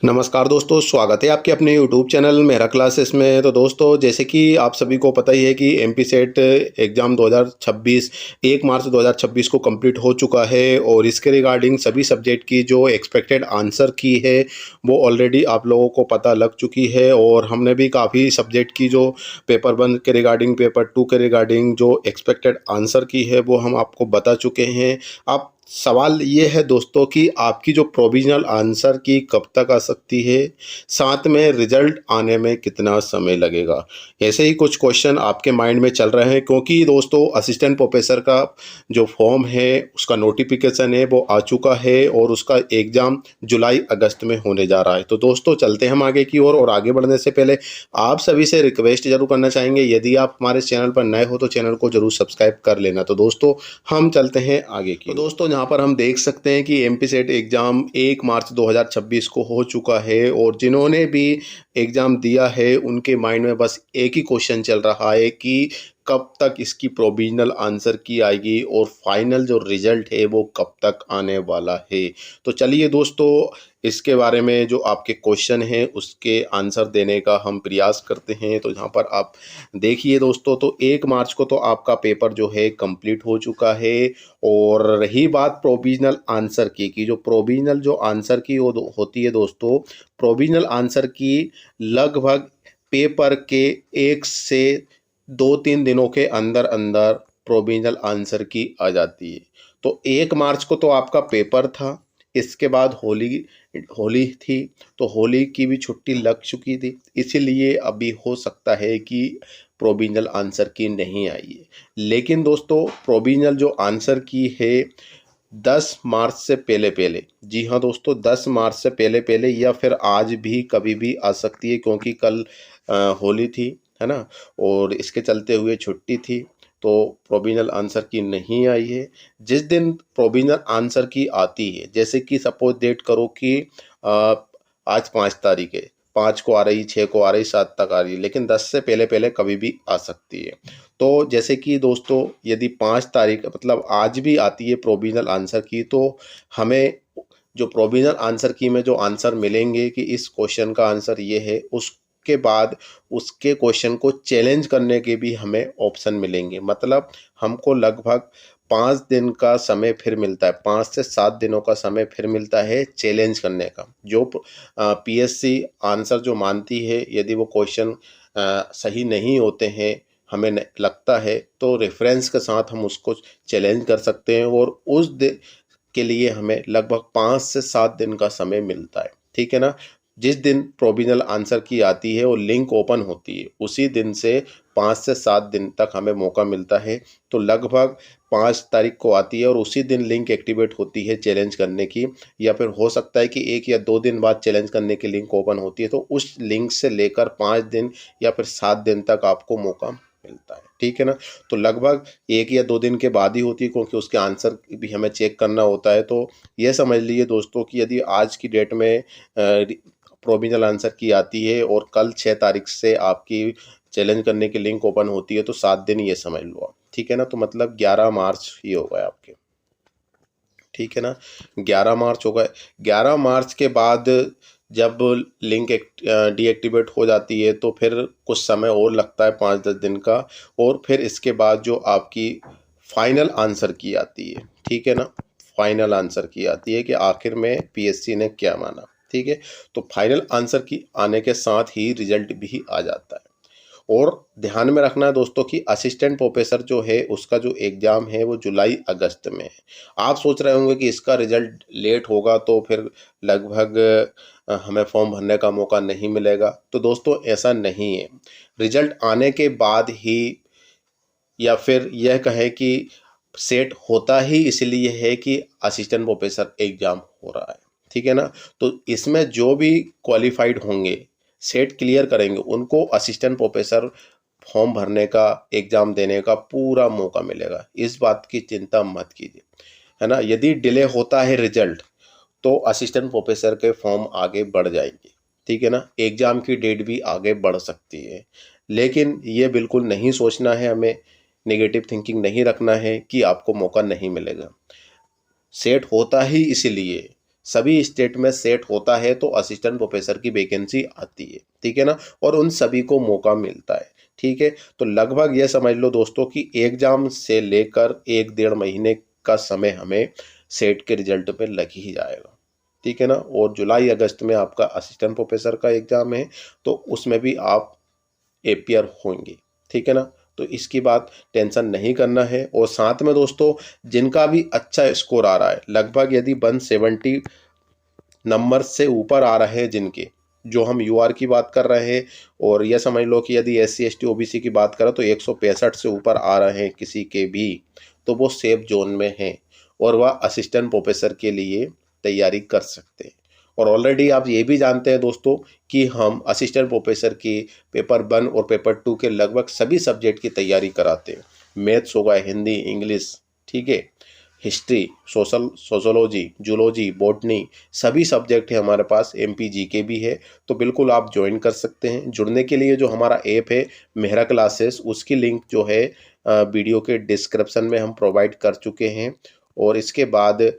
नमस्कार दोस्तों, स्वागत है आपके अपने यूट्यूब चैनल मेरा क्लासेस में। तो दोस्तों, जैसे कि आप सभी को पता ही है कि एमपी सेट एग्ज़ाम 2026 1 मार्च 2026 को कंप्लीट हो चुका है और इसके रिगार्डिंग सभी सब्जेक्ट की जो एक्सपेक्टेड आंसर की है वो ऑलरेडी आप लोगों को पता लग चुकी है। और हमने भी काफ़ी सब्जेक्ट की जो पेपर 1 के रिगार्डिंग, पेपर 2 के रिगार्डिंग जो एक्सपेक्टेड आंसर की है वो हम आपको बता चुके हैं। आप सवाल ये है दोस्तों कि आपकी जो प्रोविज़नल आंसर की कब तक आ सकती है, साथ में रिज़ल्ट आने में कितना समय लगेगा। ऐसे ही कुछ क्वेश्चन आपके माइंड में चल रहे हैं, क्योंकि दोस्तों असिस्टेंट प्रोफेसर का जो फॉर्म है उसका नोटिफिकेशन है वो आ चुका है और उसका एग्ज़ाम जुलाई अगस्त में होने जा रहा है। तो दोस्तों चलते हैं हम आगे की ओर। और आगे बढ़ने से पहले आप सभी से रिक्वेस्ट ज़रूर करना चाहेंगे, यदि आप हमारे चैनल पर नए हो तो चैनल को ज़रूर सब्सक्राइब कर लेना। तो दोस्तों हम चलते हैं आगे की। तो दोस्तों यहाँ पर हम देख सकते हैं कि एमपी सेट एग्ज़ाम 1 मार्च 2026 को हो चुका है और जिन्होंने भी एग्ज़ाम दिया है उनके माइंड में बस एक ही क्वेश्चन चल रहा है कि कब तक इसकी प्रोविज़नल आंसर की आएगी और फाइनल जो रिज़ल्ट है वो कब तक आने वाला है। तो चलिए दोस्तों, इसके बारे में जो आपके क्वेश्चन हैं उसके आंसर देने का हम प्रयास करते हैं। तो यहाँ पर आप देखिए दोस्तों, तो 1 मार्च को तो आपका पेपर जो है कंप्लीट हो चुका है। और रही बात प्रोविज़नल आंसर की, कि जो प्रोविज़नल जो आंसर की वो होती है दोस्तों, प्रोविज़नल आंसर की लगभग पेपर के 1 से 2-3 दिनों के अंदर अंदर प्रोविज़नल आंसर की आ जाती है। तो 1 मार्च को तो आपका पेपर था, इसके बाद होली होली थी, तो होली की भी छुट्टी लग चुकी थी, इसीलिए अभी हो सकता है कि प्रोविज़नल आंसर की नहीं आई है। लेकिन दोस्तों प्रोविज़नल जो आंसर की है 10 मार्च से पहले पहले, जी हाँ दोस्तों, 10 मार्च से पहले पहले या फिर आज भी कभी भी आ सकती है, क्योंकि कल होली थी, है ना, और इसके चलते हुए छुट्टी थी। तो प्रोविज़नल आंसर की नहीं आई है। जिस दिन प्रोविज़नल आंसर की आती है, जैसे कि सपोज डेट करो कि अ, आज 5 तारीख है, 5 को आ रही, 6 को आ रही, 7 तक आ रही है, लेकिन 10 से पहले पहले कभी भी आ सकती है। तो जैसे कि दोस्तों यदि 5 तारीख मतलब आज भी आती है प्रोविज़नल आंसर की, तो हमें जो प्रोविज़नल आंसर की में जो आंसर मिलेंगे कि इस क्वेश्चन का आंसर ये है, उसके बाद उसके क्वेश्चन को चैलेंज करने के भी हमें ऑप्शन मिलेंगे। मतलब हमको लगभग 5 दिन का समय फिर मिलता है, 5 से 7 दिनों का समय फिर मिलता है चैलेंज करने का। जो पीएससी आंसर जो मानती है, यदि वो क्वेश्चन सही नहीं होते हैं, हमें लगता है, तो रेफरेंस के साथ हम उसको चैलेंज कर सकते हैं और उस दिन के लिए हमें लगभग 5 से 7 दिन का समय मिलता है। ठीक है ना। जिस दिन प्रोविज़नल आंसर की आती है और लिंक ओपन होती है, उसी दिन से 5 से 7 दिन तक हमें मौका मिलता है। तो लगभग 5 तारीख को आती है और उसी दिन लिंक एक्टिवेट होती है चैलेंज करने की, या फिर हो सकता है कि 1 या 2 दिन बाद चैलेंज करने की लिंक ओपन होती है। तो उस लिंक से लेकर 5 दिन या फिर 7 दिन तक आपको मौका मिलता है। ठीक है ना। तो लगभग 1 या 2 दिन के बाद ही होती है, क्योंकि उसके आंसर भी हमें चेक करना होता है। तो ये समझ लीजिए दोस्तों कि यदि आज की डेट में प्रोविज़नल आंसर की आती है और कल 6 तारीख से आपकी चैलेंज करने की लिंक ओपन होती है, तो 7 दिन ये समझ लो आप। ठीक है ना। तो मतलब 11 मार्च ये हो गए आपके। ठीक है ना। 11 मार्च हो गए। 11 मार्च के बाद जब लिंक डीएक्टिवेट हो जाती है, तो फिर कुछ समय और लगता है, 5-10 दिन का। और फिर इसके बाद जो आपकी फाइनल आंसर की आती है, ठीक है ना, फाइनल आंसर की आती है कि आखिर में पीएससी ने क्या माना। ठीक है। तो फाइनल आंसर की आने के साथ ही रिजल्ट भी आ जाता है। और ध्यान में रखना है दोस्तों कि असिस्टेंट प्रोफेसर जो है उसका जो एग्ज़ाम है वो जुलाई अगस्त में है। आप सोच रहे होंगे कि इसका रिजल्ट लेट होगा तो फिर लगभग हमें फॉर्म भरने का मौका नहीं मिलेगा। तो दोस्तों ऐसा नहीं है। रिजल्ट आने के बाद ही, या फिर यह कहें कि सेट होता ही इसलिए है कि असिस्टेंट प्रोफेसर एग्ज़ाम हो रहा है। ठीक है ना। तो इसमें जो भी क्वालिफाइड होंगे, सेट क्लियर करेंगे, उनको असिस्टेंट प्रोफेसर फॉर्म भरने का, एग्ज़ाम देने का पूरा मौका मिलेगा। इस बात की चिंता मत कीजिए, है ना। यदि डिले होता है रिजल्ट, तो असिस्टेंट प्रोफेसर के फॉर्म आगे बढ़ जाएंगे। ठीक है ना। एग्ज़ाम की डेट भी आगे बढ़ सकती है। लेकिन ये बिल्कुल नहीं सोचना है हमें, नेगेटिव थिंकिंग नहीं रखना है कि आपको मौका नहीं मिलेगा। सेट होता ही इसीलिए, सभी स्टेट में सेट होता है तो असिस्टेंट प्रोफेसर की वैकेंसी आती है, ठीक है ना, और उन सभी को मौका मिलता है, ठीक है। तो लगभग ये समझ लो दोस्तों कि एग्जाम से लेकर 1-1.5 महीने का समय हमें सेट के रिजल्ट पे लग ही जाएगा, ठीक है ना। और जुलाई अगस्त में आपका असिस्टेंट प्रोफेसर का एग्जाम है, तो उसमें भी आप एपियर होंगे, ठीक है ना। तो इसकी बात टेंशन नहीं करना है। और साथ में दोस्तों जिनका भी अच्छा स्कोर आ रहा है, लगभग यदि 170 नंबर से ऊपर आ रहे हैं जिनके, जो हम यूआर की बात कर रहे हैं, और यह समझ लो कि यदि SC ST OBC की बात करें तो 165 से ऊपर आ रहे हैं किसी के भी, तो वो सेफ जोन में हैं और वह असिस्टेंट प्रोफेसर के लिए तैयारी कर सकते हैं। और ऑलरेडी आप ये भी जानते हैं दोस्तों कि हम असिस्टेंट प्रोफेसर की पेपर 1 और पेपर 2 के लगभग सभी सब्जेक्ट की तैयारी कराते हैं। मैथ्स होगा, हिंदी, इंग्लिश, ठीक है, हिस्ट्री, सोशोलॉजी, जूलॉजी, बॉटनी, सभी सब्जेक्ट है हमारे पास। MPGK भी है, तो बिल्कुल आप ज्वाइन कर सकते हैं। जुड़ने के लिए जो हमारा ऐप है मेहरा क्लासेस, उसकी लिंक जो है वीडियो के डिस्क्रिप्शन में हम प्रोवाइड कर चुके हैं। और इसके बाद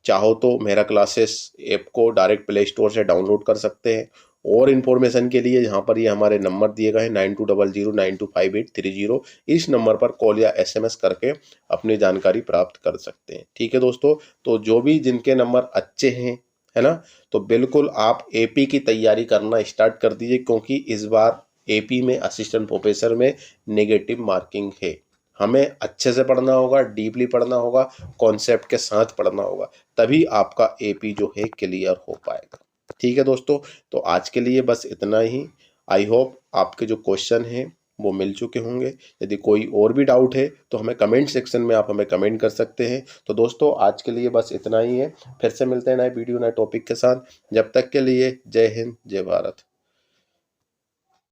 चाहो तो मेहरा क्लासेस ऐप को डायरेक्ट प्ले स्टोर से डाउनलोड कर सकते हैं। और इन्फॉर्मेशन के लिए यहाँ पर ये हमारे नंबर दिए गए हैं 9200925830, इस नंबर पर कॉल या SMS करके अपनी जानकारी प्राप्त कर सकते हैं, ठीक है दोस्तों। तो जो भी जिनके नंबर अच्छे हैं, है ना, तो बिल्कुल आप AP की तैयारी करना स्टार्ट कर दीजिए, क्योंकि इस बार AP में असिस्टेंट प्रोफेसर में नेगेटिव मार्किंग है। हमें अच्छे से पढ़ना होगा, डीपली पढ़ना होगा, कॉन्सेप्ट के साथ पढ़ना होगा, तभी आपका AP जो है क्लियर हो पाएगा, ठीक है दोस्तों। तो आज के लिए बस इतना ही। आई होप आपके जो क्वेश्चन हैं वो मिल चुके होंगे। यदि कोई और भी डाउट है तो हमें कमेंट सेक्शन में आप हमें कमेंट कर सकते हैं। तो दोस्तों आज के लिए बस इतना ही है, फिर से मिलते हैं नए वीडियो नए टॉपिक के साथ। जब तक के लिए जय हिंद, जय भारत।